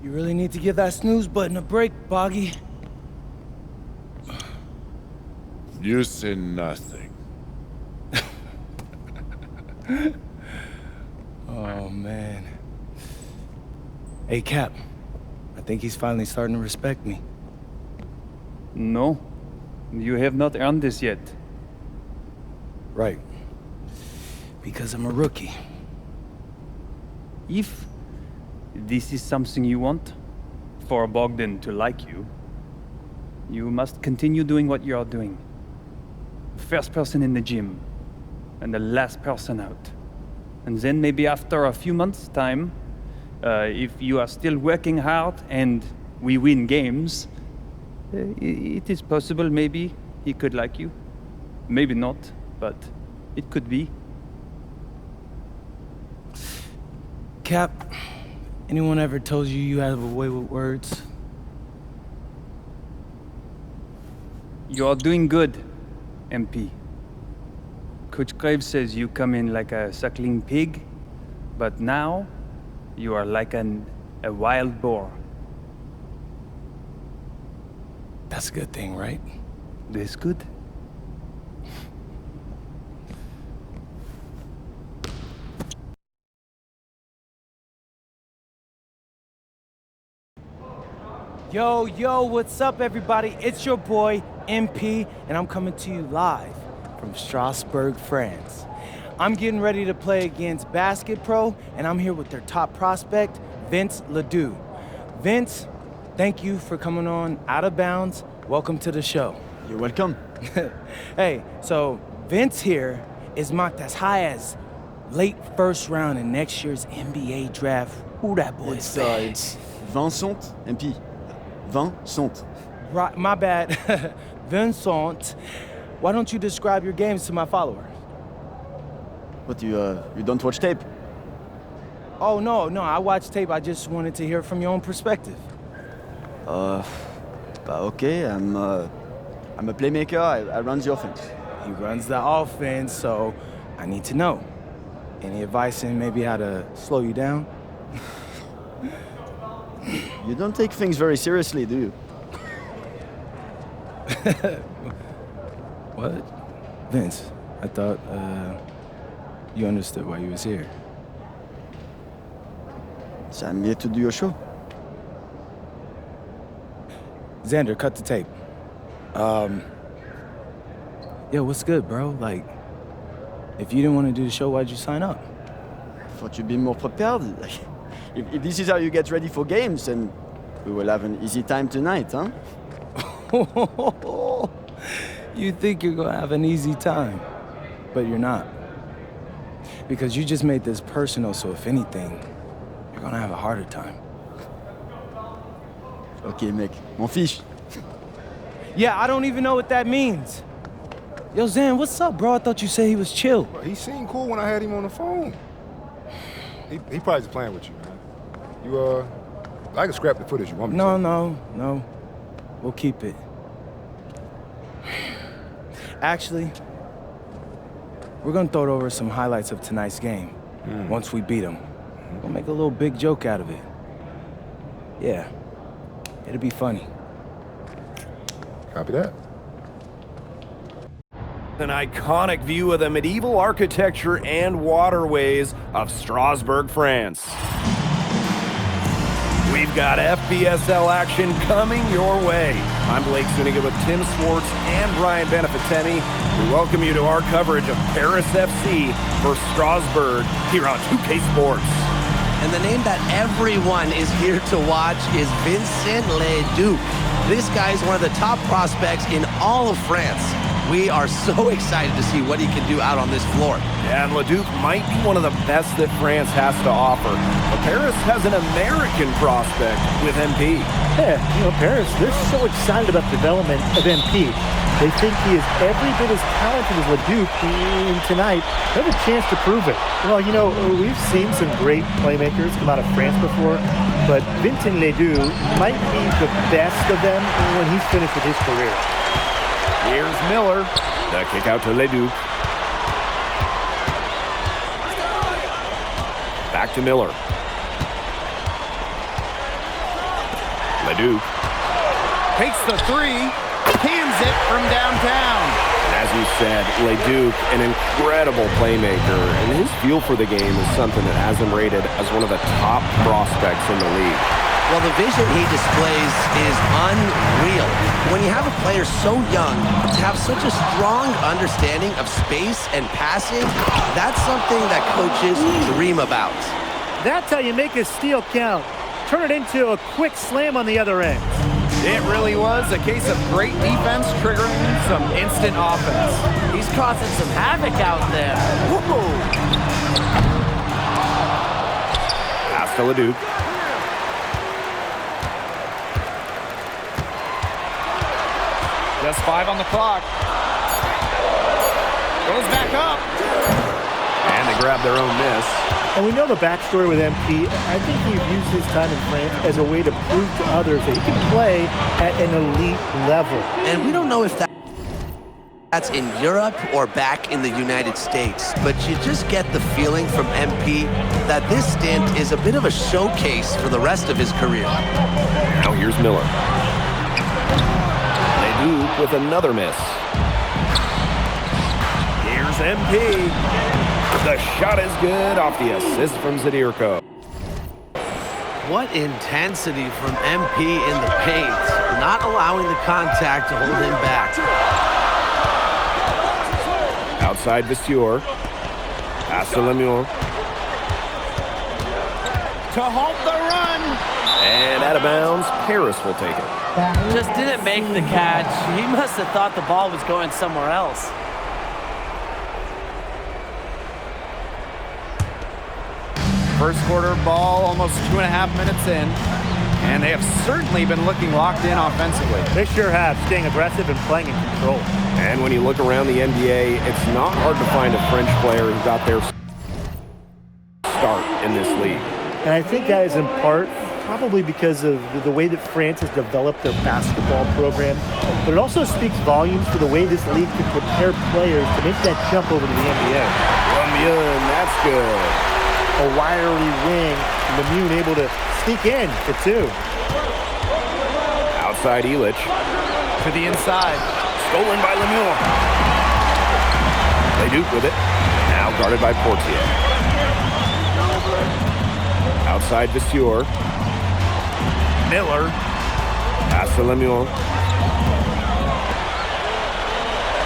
You really need to give that snooze button a break, Boggy. You say nothing. Oh, man. Hey, Cap. I think he's finally starting to respect me. No, you have not earned this yet. Right. Because I'm a rookie. If this is something you want, for Bogdan to like you, you must continue doing what you are doing. First person in the gym, and the last person out. And then maybe after a few months' time, if you are still working hard and we win games, it is possible maybe he could like you. Maybe not, but it could be. Cap, anyone ever told you you have a way with words? You are doing good, MP. Coach Graves says you come in like a suckling pig, but now you are like a wild boar. That's a good thing, right? That's good. Yo, what's up, everybody? It's your boy, MP, and I'm coming to you live from Strasbourg, France. I'm getting ready to play against Basket Pro, and I'm here with their top prospect, Vince Ledoux. Vince, thank you for coming on Out of Bounds. Welcome to the show. You're welcome. Hey, so Vince here is mocked as high as late first round in next year's NBA draft. Who that boy is? It's Vincent, MP. Vincent. Right, my bad. Vincent, why don't you describe your games to my followers? What, you don't watch tape? Oh, no, I watch tape. I just wanted to hear from your own perspective. Okay, I'm a playmaker, I run the offense. He runs the offense, so I need to know. Any advice in maybe how to slow you down? You don't take things very seriously, do you? What? Vince, I thought, you understood why you was here. So I'm here to do your show. Xander, cut the tape. Yo, what's good, bro? Like, if you didn't want to do the show, why'd you sign up? I thought you'd be more prepared. If this is how you get ready for games, then we will have an easy time tonight, huh? You think you're gonna have an easy time, but you're not. Because you just made this personal, so if anything, you're gonna have a harder time. Okay, mec, m'en fiche. Yeah, I don't even know what that means. Yo, Zan, what's up, bro? I thought you said he was chill. Well, he seemed cool when I had him on the phone. He probably just playing with you, man. I can scrap the footage you want me to. No. We'll keep it. Actually, we're gonna throw over some highlights of tonight's game. Once we beat them. We'll make a little big joke out of it. Yeah, it'll be funny. Copy that. An iconic view of the medieval architecture and waterways of Strasbourg, France. We've got FBSL action coming your way. I'm Blake Zuniga with Tim Swartz and Brian Benefitemi. We welcome you to our coverage of Paris FC versus Strasbourg here on 2K Sports. And the name that everyone is here to watch is Vincent Ledoux. This guy is one of the top prospects in all of France. We are so excited to see what he can do out on this floor. Yeah, and Ledoux might be one of the best that France has to offer. But Paris has an American prospect with MP. Yeah, Paris, they're so excited about the development of MP. They think he is every bit as talented as Ledoux, and tonight, they have a chance to prove it. Well, we've seen some great playmakers come out of France before, but Vincent Ledoux might be the best of them when he's finished with his career. Here's Miller. The kick out to Ledoux. Back to Miller. Leduc. Takes the three, cans it from downtown. As you said, Leduc, an incredible playmaker, and his feel for the game is something that has him rated as one of the top prospects in the league. Well, the vision he displays is unreal. When you have a player so young, to have such a strong understanding of space and passing, that's something that coaches dream about. That's how you make a steal count. Turn it into a quick slam on the other end. It really was a case of great defense triggering some instant offense. He's causing some havoc out there. Whoa. Pass to Leduc. Just 5 on the clock. Goes back up. And they grab their own miss. And we know the backstory with MP. I think he used his time in France as a way to prove to others that he can play at an elite level. And we don't know if that's in Europe or back in the United States, but you just get the feeling from MP that this stint is a bit of a showcase for the rest of his career. Now here's Miller. Leduc with another miss. Here's MP. The shot is good off the assist from Zadirko. What intensity from MP in the paint, not allowing the contact to hold him back. Outside Vasseur. Pass to Lemieux. To halt the run. And out of bounds, Paris will take it. Just didn't make the catch. He must have thought the ball was going somewhere else. First quarter ball, almost 2.5 minutes in. And they have certainly been looking locked in offensively. They sure have, staying aggressive and playing in control. And when you look around the NBA, it's not hard to find a French player who got their start in this league. And I think that is in part probably because of the way that France has developed their basketball program. But it also speaks volumes for the way this league can prepare players to make that jump over to the NBA. Lemieux, that's good. A wiry wing, Lemieux able to sneak in for two. Outside Illich. To the inside. Stolen by Lemieux. Leduc with it. Now guarded by Portier. Outside Vasseur. Miller. Pass to Lemieux.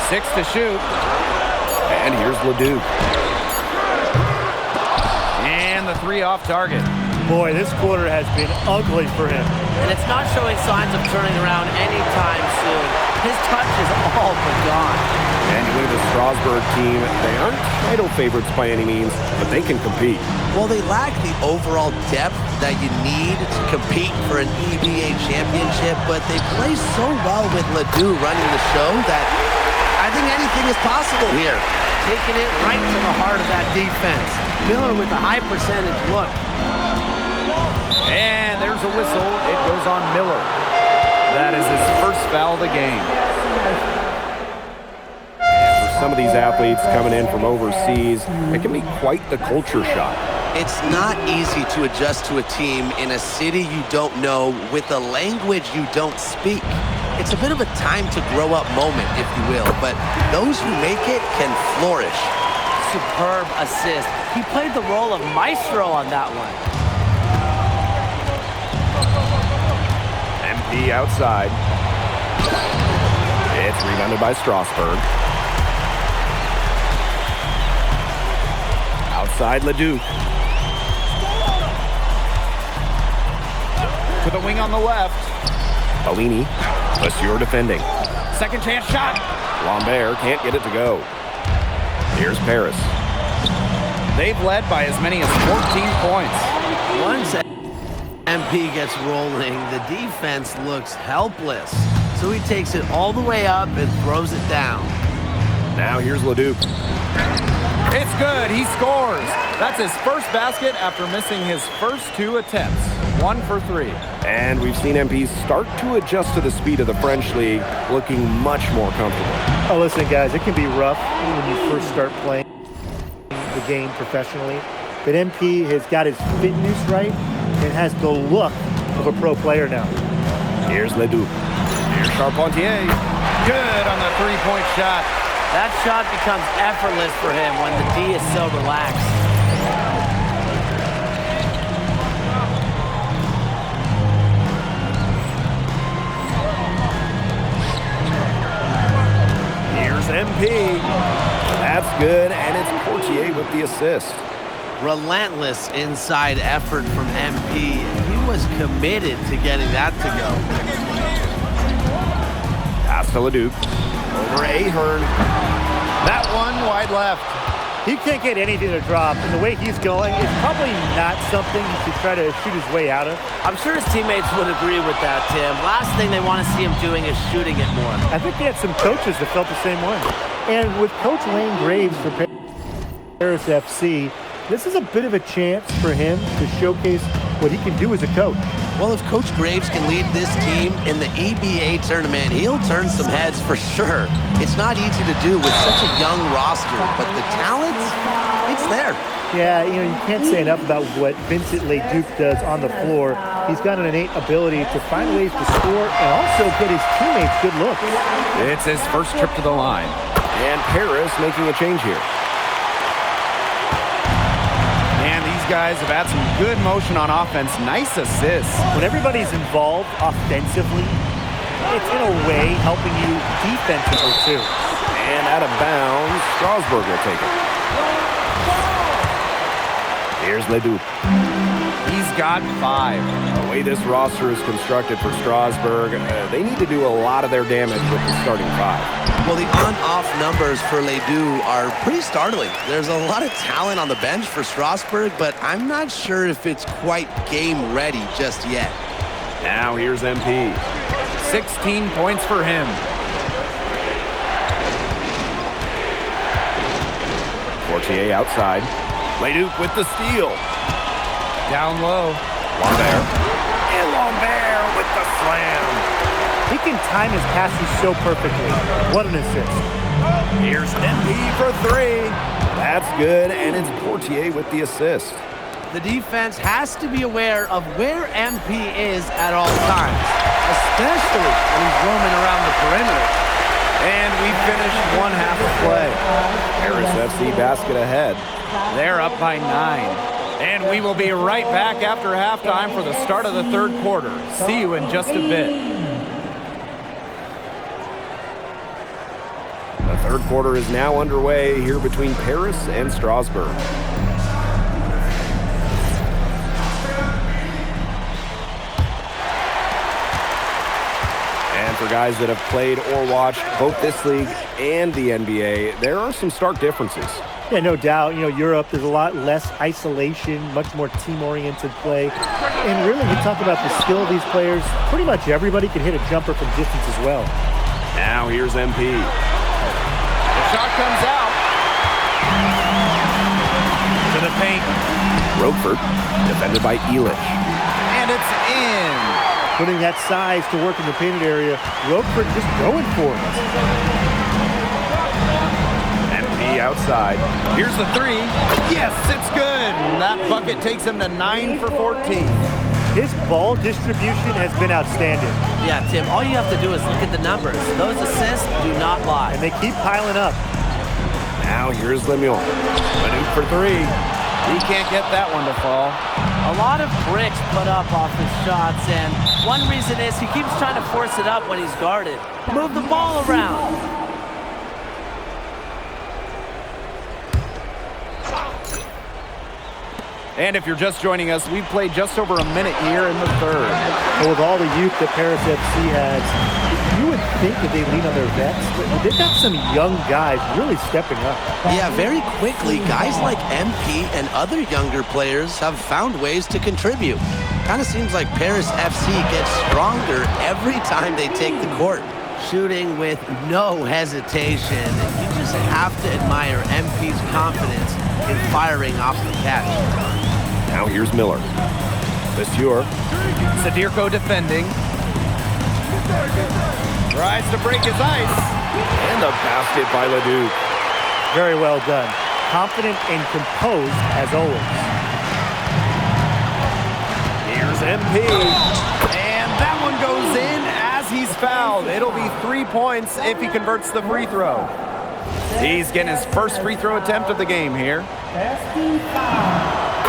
6 to shoot. And here's Leduc. And the 3 off target. Boy, this quarter has been ugly for him. And it's not showing signs of turning around anytime soon. His touch is all but gone. And you look at the Strasbourg team, they aren't title favorites by any means, but they can compete. Well, they lack the overall depth that you need to compete for an EBA championship, but they play so well with Ledoux running the show that I think anything is possible here. Taking it right to the heart of that defense. Miller with a high percentage look. And there's a whistle. It goes on Miller. That is his first foul of the game. And for some of these athletes coming in from overseas, it can be quite the culture shock. It's not easy to adjust to a team in a city you don't know with a language you don't speak. It's a bit of a time to grow up moment, if you will, but those who make it can flourish. Superb assist. He played the role of maestro on that one. MP outside. It's rebounded by Strasbourg. Outside Leduc. To the wing on the left. Bellini. Vasseur defending. Second chance shot. Lambert can't get it to go. Here's Paris. They've led by as many as 14 points. Once MP gets rolling, the defense looks helpless. So he takes it all the way up and throws it down. Now here's Leduc. It's good. He scores. That's his first basket after missing his first 2 attempts. 1 for 3. And we've seen MP start to adjust to the speed of the French league, looking much more comfortable. Oh, listen, guys, it can be rough when you first start playing the game professionally. But MP has got his fitness right and has the look of a pro player now. Here's Ledoux. Here's Charpentier. Good on the three-point shot. That shot becomes effortless for him when the D is so relaxed. Here's MP. That's good, and it's Portier with the assist. Relentless inside effort from MP. He was committed to getting that to go. Pass to Ledoux. Over Ahern. That one wide left. He can't get anything to drop, and the way he's going, it's probably not something he should try to shoot his way out of. I'm sure his teammates would agree with that, Tim. Last thing they want to see him doing is shooting it more. I think they had some coaches that felt the same way. And with Coach Wayne Graves for Paris FC, this is a bit of a chance for him to showcase what he can do as a coach. Well, if Coach Graves can lead this team in the EBA tournament, he'll turn some heads for sure. It's not easy to do with such a young roster, but the talent, it's there. Yeah, you know, you can't say enough about what Vincent Leduc does on the floor. He's got an innate ability to find ways to score and also get his teammates good looks. It's his first trip to the line. And Paris making a change here. And these guys have had some good motion on offense. Nice assists. When everybody's involved offensively, it's in a way helping you defensively too. And out of bounds, Strasburg will take it. Here's Ledoux. He's got 5. The way this roster is constructed for Strasburg, they need to do a lot of their damage with the starting 5. Well, the on-off numbers for Ledoux are pretty startling. There's a lot of talent on the bench for Strasburg, but I'm not sure if it's quite game ready just yet. Now here's MP. 16 points for him. Portier outside. Ledoux with the steal. Down low. Lambert. And Lambert with the slam. He can time his passes so perfectly. What an assist. Here's MP for 3. That's good, and it's Portier with the assist. The defense has to be aware of where MP is at all times, especially when he's roaming around the perimeter. And we finished one half of play. Paris FC basket ahead. They're up by 9. And we will be right back after halftime for the start of the third quarter. See you in just a bit. The third quarter is now underway here between Paris and Strasburg. And for guys that have played or watched both this league and the NBA, there are some stark differences. Yeah, no doubt. You know, Europe, there's a lot less isolation, much more team-oriented play. And really, you talk about the skill of these players, pretty much everybody can hit a jumper from distance as well. Now here's MP. The shot comes out. To the paint. Roquefort, defended by Elich. And it's in. Putting that size to work in the painted area, Roquefort just going for it. MP outside. Here's the 3. Yes, it's good. That bucket takes him to 9 for 14. His ball distribution has been outstanding. Yeah, Tim, all you have to do is look at the numbers. Those assists do not lie. And they keep piling up. Now here's Lemieux. Ledoux for 3. He can't get that one to fall. A lot of bricks put up off his shots, and one reason is he keeps trying to force it up when he's guarded. Move the ball around. And if you're just joining us, we've played just over a minute here in the third. And with all the youth that Paris FC has, you would think that they lean on their vets, but they've got some young guys really stepping up. Yeah, very quickly, guys like MP and other younger players have found ways to contribute. Kind of seems like Paris FC gets stronger every time they take the court. Shooting with no hesitation. You just have to admire MP's confidence in firing off the catch. Now here's Miller. Monsieur. Sadirko defending. Tries to break his ice. And a basket by Ledoux. Very well done. Confident and composed as always. Here's MP. And that one goes in, fouled. It'll be 3 points if he converts the free throw. He's getting his first free throw attempt of the game here.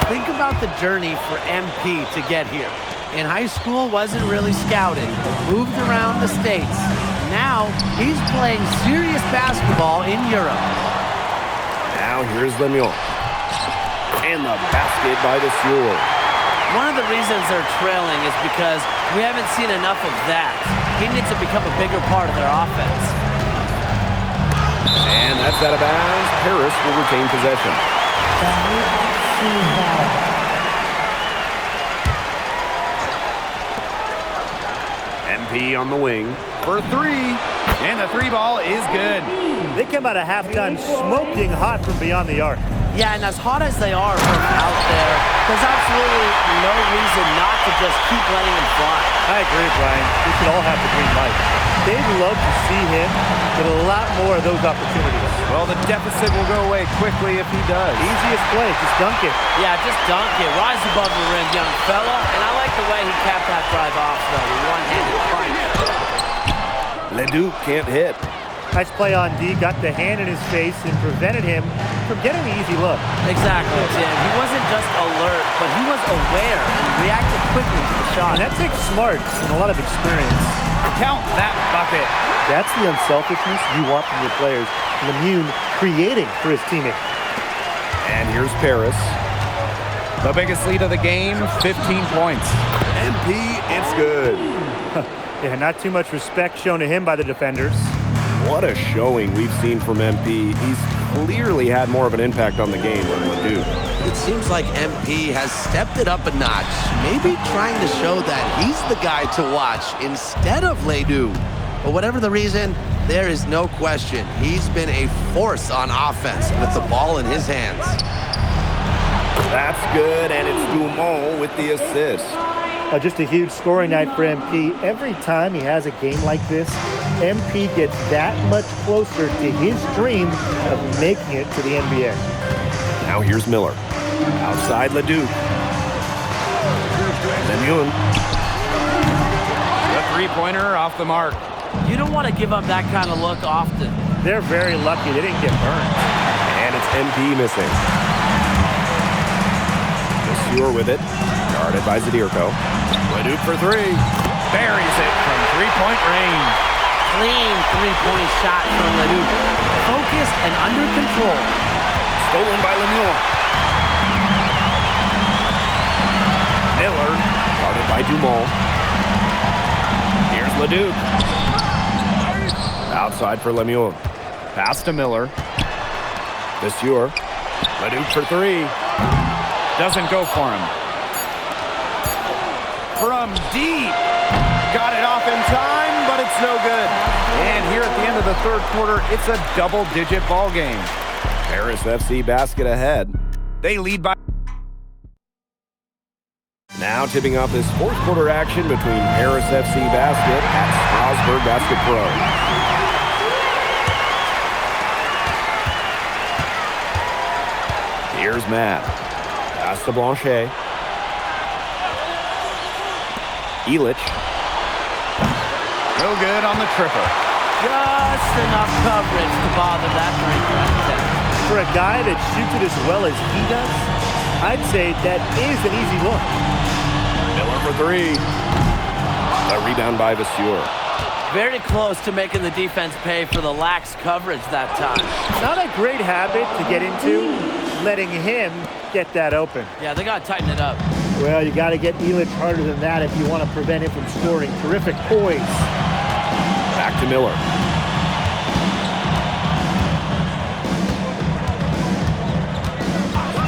Think about the journey for MP to get here. In high school, wasn't really scouted, moved around the States. Now, he's playing serious basketball in Europe. Now here's Lemieux. And the basket by the Sewell. One of the reasons they're trailing is because we haven't seen enough of that. He needs to become a bigger part of their offense. And that's out of bounds. Paris will retain possession. MP on the wing for three. And the three ball is good. They came out of halftime smoking hot from beyond the arc. Yeah, and as hot as they are from out there, there's absolutely no reason not to just keep letting him fly. I agree, Brian. We should all have the green light. They'd love to see him get a lot more of those opportunities. Well, the deficit will go away quickly if he does. Easiest play, just dunk it. Yeah, just dunk it. Rise above the rim, young fella. And I like the way he capped that drive off, though, with one-handed punch. Leduc can't hit. Nice play on D, got the hand in his face and prevented him from getting the easy look. Exactly, Tim. He wasn't just alert, but he was aware and reacted quickly to the shot. And that takes smarts and a lot of experience. Count that bucket. That's the unselfishness you want from your players. Lemieux creating for his teammate. And here's Paris. The biggest lead of the game, 15 points. MP, it's good. Yeah, not too much respect shown to him by the defenders. What a showing we've seen from MP. He's clearly had more of an impact on the game than Leduc. It seems like MP has stepped it up a notch, maybe trying to show that he's the guy to watch instead of Leduc. But whatever the reason, there is no question he's been a force on offense with the ball in his hands. That's good, and it's Dumont with the assist. Just a huge scoring night for MP. Every time he has a game like this, MP gets that much closer to his dream of making it to the NBA. Now here's Miller. Outside Leduc. Lemieux. The three-pointer off the mark. You don't want to give up that kind of look often. They're very lucky they didn't get burned. And it's MP missing. Stewart with it. Guarded by Zadirko. Leduc for three. Buries it from three-point range. Clean three-point shot from Leduc. Focused and under control. Stolen by Lemieux. Miller. Guarded by Dumont. Here's Leduc. Outside for Lemieux. Pass to Miller. Stewart. Leduc for three. Doesn't go for him. From deep. Got it off in time, but it's no good. And here at the end of the third quarter, it's a double-digit ball game. Paris FC basket ahead. They lead by... Now tipping off this fourth quarter action between Paris FC basket at Strasbourg Basket Pro. Here's Matt. Pass to Blanchet. Illich. No good on the triple. Just enough coverage to bother that three-point attempt. For a guy that shoots it as well as he does, I'd say that is an easy look. Miller for three. A rebound by Vasseur. Very close to making the defense pay for the lax coverage that time. Not a great habit to get into, letting him get that open. Yeah, they got to tighten it up. Well, you got to get Illich harder than that if you want to prevent him from scoring. Terrific poise. Back to Miller.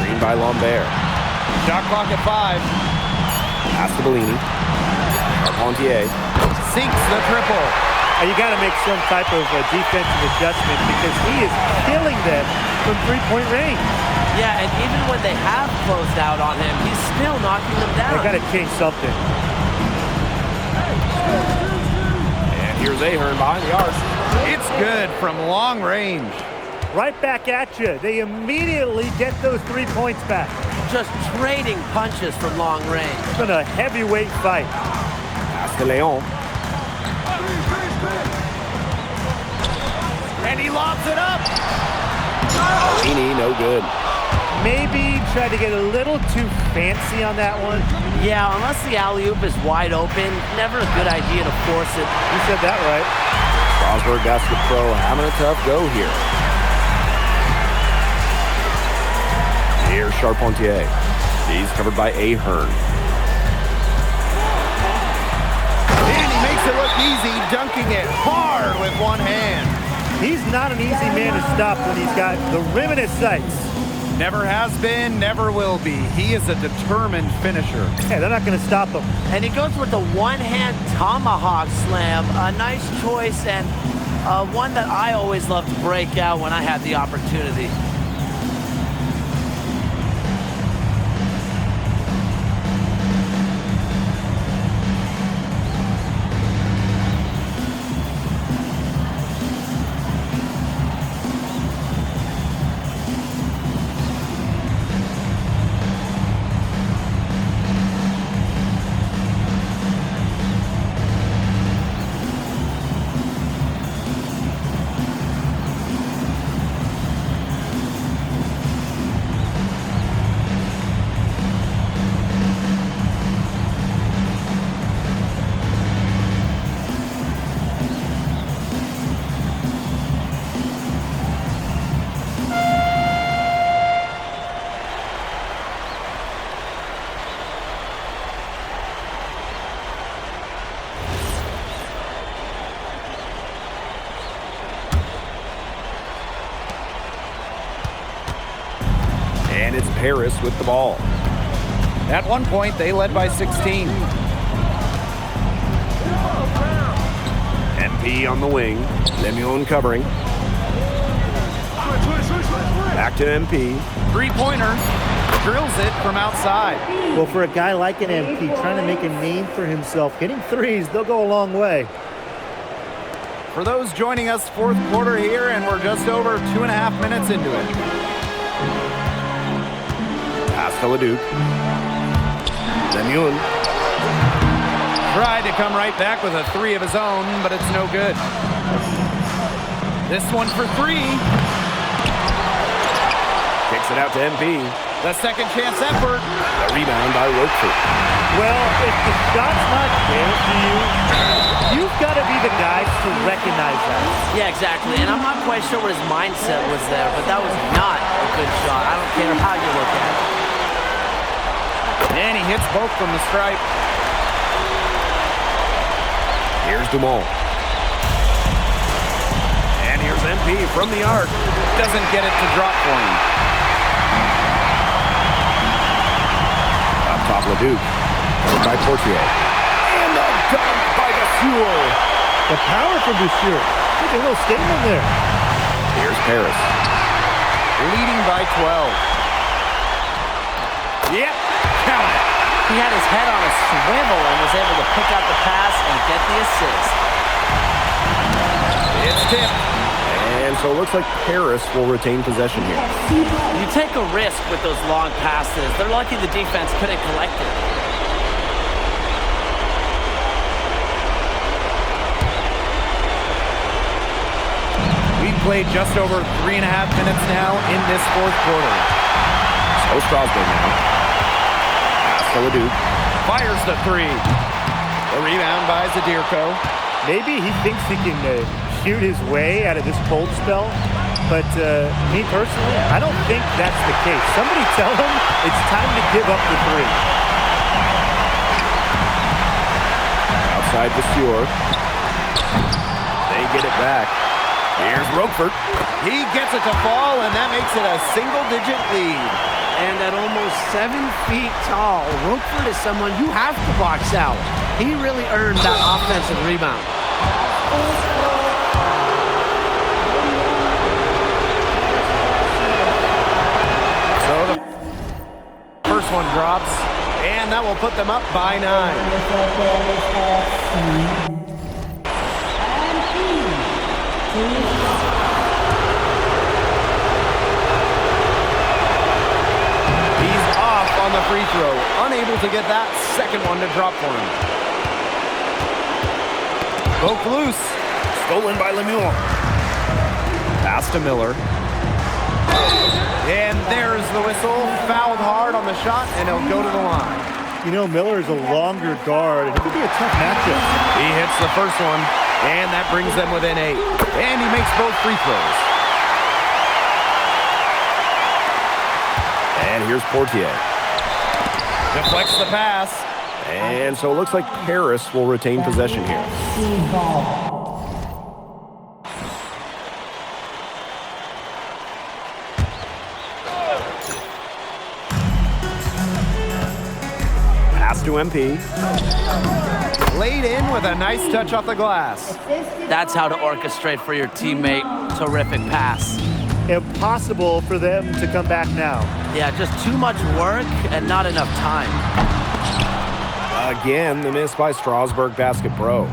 Screen by Lambert. Shot clock at 5. Pass to Bellini. Carpentier. Sinks the triple. You got to make some type of defensive adjustment because he is killing them from three-point range. Yeah, and even when they have closed out on him, he's still knocking them down. They got to change something. And here's Ahern behind the arc. It's good from long range. Right back at you. They immediately get those 3 points back. Just trading punches from long range. It's been a heavyweight fight. Pass to Leon. And he lobs it up. Alini, no good. Maybe tried to get a little too fancy on that one. Yeah, unless the alley-oop is wide open, never a good idea to force it. You said that right. Strasburg Basket Pro having a tough go here. Here's Charpentier. He's covered by Ahern. And he makes it look easy, dunking it hard with one hand. He's not an easy man to stop when he's got the rim in his sights. Never has been, never will be. He is a determined finisher. Hey, they're not going to stop him. And he goes with the one-hand tomahawk slam. A nice choice and one that I always love to break out when I have the opportunity. And it's Paris with the ball. At one point, they led by 16. MP on the wing. Lemuel covering. Back to MP. Three-pointer, drills it from outside. Well, for a guy like an MP trying to make a name for himself, hitting threes, they'll go a long way. For those joining us, fourth quarter here, and we're just over 2.5 minutes into it. Pass to Leduc. Lemuel. Tried to come right back with a three of his own, but it's no good. This one for three. Kicks it out to MP. The second chance effort. The rebound by Rochford. Well, if the shot's not there for you, you've got to be the guy to recognize that. Yeah, exactly. And I'm not quite sure what his mindset was there, but that was not a good shot. I don't care how you look at it. And he hits both from the stripe. Here's Dumont. And here's MP from the arc. Doesn't get it to drop for him. Up top, Leduc. By Portier. And the dunk by Desure. The power from Desure. Make a little statement there. Here's Paris. Leading by 12. Yep, count it. He had his head on a swivel and was able to pick out the pass and get the assist. It's tipped. And so it looks like Paris will retain possession here. You take a risk with those long passes. They're lucky the defense couldn't collect it. We've played just over 3.5 minutes now in this fourth quarter. So Strasburg now. Pass to Leduc. Fires the three. The rebound by Zadirko. Maybe he thinks he can shoot his way out of this cold spell, but me personally, I don't think that's the case. Somebody tell him it's time to give up the three. Outside Desure. They get it back. Here's Rochford. He gets it to fall, and that makes it a single-digit lead. And at almost 7 feet tall, Rochford is someone you have to box out. He really earned that offensive rebound. So the first one drops, and that will put them up by 9. He's off on the free throw, unable to get that second one to drop for him. Broke loose. Stolen by Lemuel. Pass to Miller. And there's the whistle. Fouled hard on the shot, and he'll go to the line. You know, Miller is a longer guard, and it could be a tough matchup. He hits the first one, and that brings them within 8. And he makes both free throws. And here's Portier. Deflects the pass. And so it looks like Paris will retain possession here. Pass to MP. Laid in with a nice touch off the glass. That's how to orchestrate for your teammate. Terrific pass. Impossible for them to come back now. Yeah, just too much work and not enough time. Again, the miss by Strasbourg Basket Pro.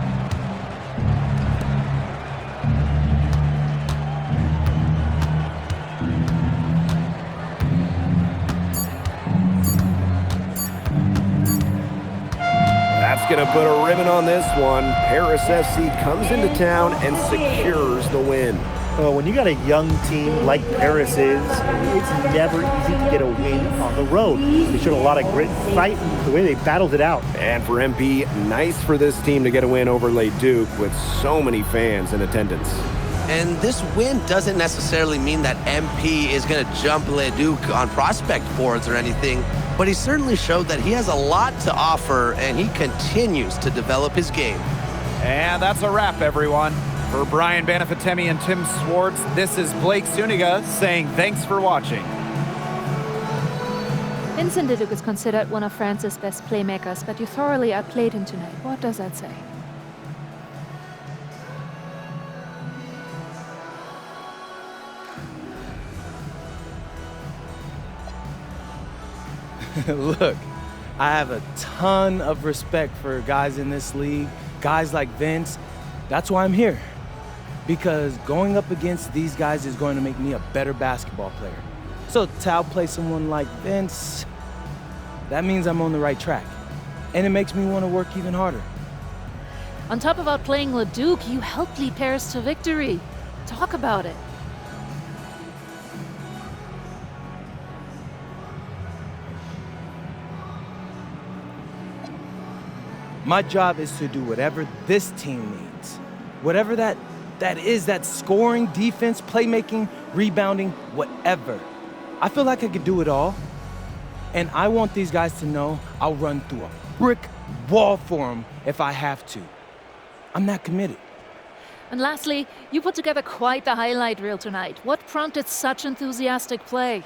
That's going to put a ribbon on this one. Paris FC comes into town and secures the win. Well, when you got a young team like Paris is, it's never easy to get a win on the road. They showed a lot of grit and fight, the way they battled it out. And for MP, nice for this team to get a win over Les Duc with so many fans in attendance. And this win doesn't necessarily mean that MP is going to jump Les Duc on prospect boards or anything, but he certainly showed that he has a lot to offer, and he continues to develop his game. And that's a wrap, everyone. For Brian Banafitemi and Tim Swartz, this is Blake Zuniga saying thanks for watching. Vincent Leduc is considered one of France's best playmakers, but you thoroughly outplayed him tonight. What does that say? Look, I have a ton of respect for guys in this league, guys like Vince. That's why I'm here. Because going up against these guys is going to make me a better basketball player. So to outplay someone like Vince, that means I'm on the right track. And it makes me want to work even harder. On top of outplaying Leduc, you helped lead Paris to victory. Talk about it. My job is to do whatever this team needs. Whatever that is, that scoring, defense, playmaking, rebounding, whatever. I feel like I could do it all. And I want these guys to know I'll run through a brick wall for them if I have to. I'm not committed. And lastly, you put together quite the highlight reel tonight. What prompted such enthusiastic play?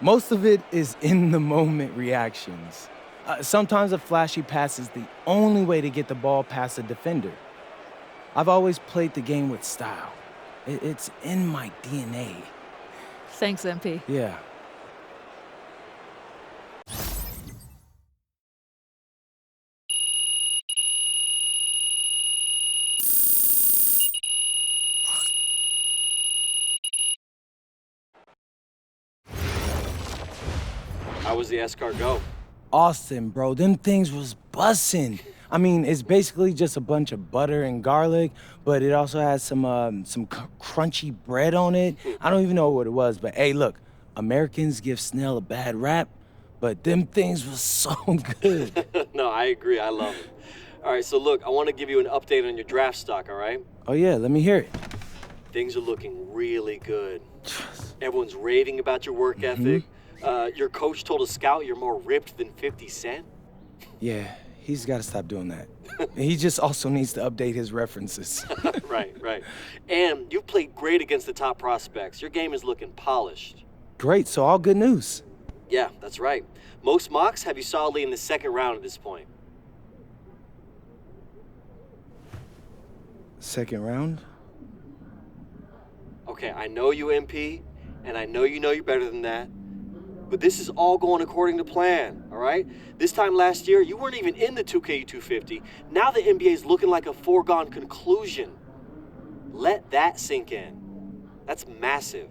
Most of it is in the moment reactions. Sometimes a flashy pass is the only way to get the ball past a defender. I've always played the game with style. It's in my DNA. Thanks, MP. Yeah. How was the escargot? Austin, bro, them things was bussin'. I mean, it's basically just a bunch of butter and garlic, but it also has some crunchy bread on it. I don't even know what it was, but hey, look, Americans give Snell a bad rap, but them things was so good. No, I agree. I love it. All right, so look, I want to give you an update on your draft stock, all right? Oh yeah, let me hear it. Things are looking really good. Everyone's raving about your work ethic. Your coach told a scout you're more ripped than 50 Cent. Yeah, he's got to stop doing that. He just also needs to update his references. Right. And you've played great against the top prospects. Your game is looking polished. Great, so all good news. Yeah, that's right. Most mocks have you solidly in the second round at this point. Second round? Okay, I know you, MP, and I know you're better than that. But this is all going according to plan, all right? This time last year, you weren't even in the 2K250. Now the NBA is looking like a foregone conclusion. Let that sink in. That's massive.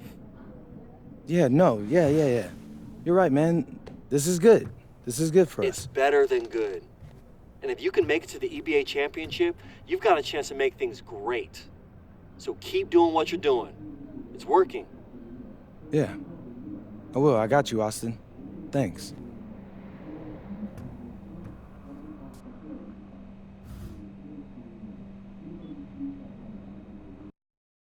Yeah, no, yeah. You're right, man. This is good. This is good for It's us. better than good. And if you can make it to the EBA championship, you've got a chance to make things great. So keep doing what you're doing. It's working. Yeah. I will. I got you, Austin. Thanks.